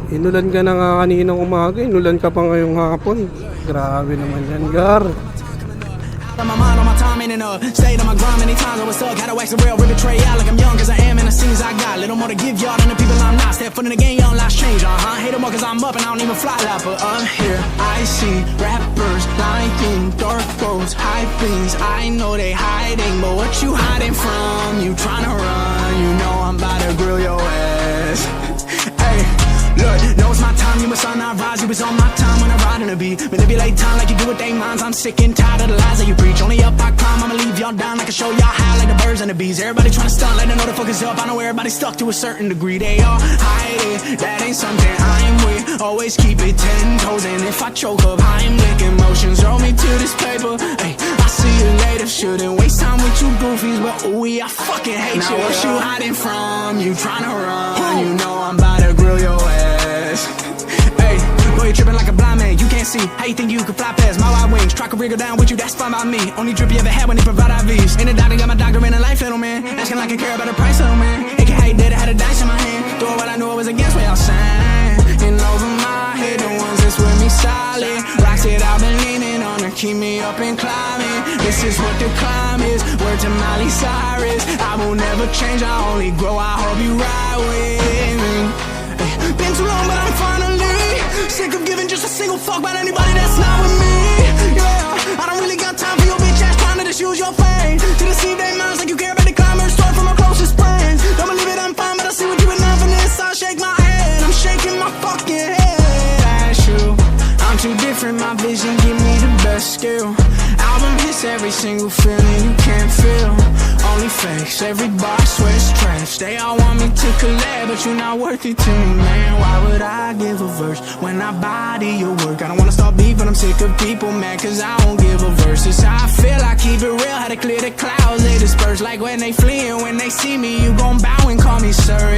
Inulan ka na nga kaninang umaga, inulan ka pa ngayong hapon. Grabe naman yan, Gar. My mind on my time ain't enough. Stayed on my grind many times I was stuck. Had to wax the real, rip betray out like I'm young. Cause I am and the scenes I got. Little more to give y'all than the people I'm not. Step foot in the game, young lives change. Hate them more cause I'm up and I don't even fly like. But I'm here, I see rappers lying, dark roads, high things. I know they hiding, but what you hiding from? You trying to run, you know I'm about to grill your ass. Hey, look, know it's my time, you must not rise. You was on my time when I ride in the beat. Manipulate time like you do with they minds. I'm sick and tired of the lies that you preach. Only up I climb, I'ma leave y'all down. I can show y'all how like the birds and the bees. Everybody trying to stunt, let them know the focus up. I know everybody stuck to a certain degree. They all hide it, that ain't something I'm with. Always keep it 10 toes, and if I choke up, I'm licking emotions. Roll me to this paper, hey, I'll see you later. Shouldn't waste time with you goofies, but ooh, I fucking hate you. Now what you hiding from? You trying to run, you know I'm about to grill your ass. Hey, boy, you tripping like a blind man, you can't see. How you think you could fly past my wide wings? Try to wriggle down with you, that's fine by me. Only drip you ever had when they provide IVs. Ain't a doctor, got my doctor in a life, little man. Asking like I care about the price, little man. AK, how you did it, had a dice in my hand. Doing what I knew it was against what y'all saying. And over my head, the ones that's with me solid. Rocks it, I've been leaning on her, keep me up and climbing. This is what the climb is, word to Miley Cyrus. I will never change, I only grow, I hope you ride with me. Been too long, but I'm finally sick of giving just a single fuck about anybody that's not with me. Yeah, I don't really got time for your bitch ass trying to just use your fame to deceive their minds like you care about the climbers. Start from my closest friends. Don't believe it, I'm fine, but I see what you enough in this. I shake my head, I'm shaking my fucking head at you. I'm too different, my vision give me the best skill. Album hits every single feeling you can't feel. Only fakes, every bar sweats trash. They all want me to collab, but you're not worth it to me, man. Why would I give a verse when I body your work? I don't wanna start beef, but I'm sick of people mad cause I won't give a verse. It's how I feel, I keep it real. How to clear the clouds, they disperse like when they flee. And when they see me, you gon' bow and call me sir.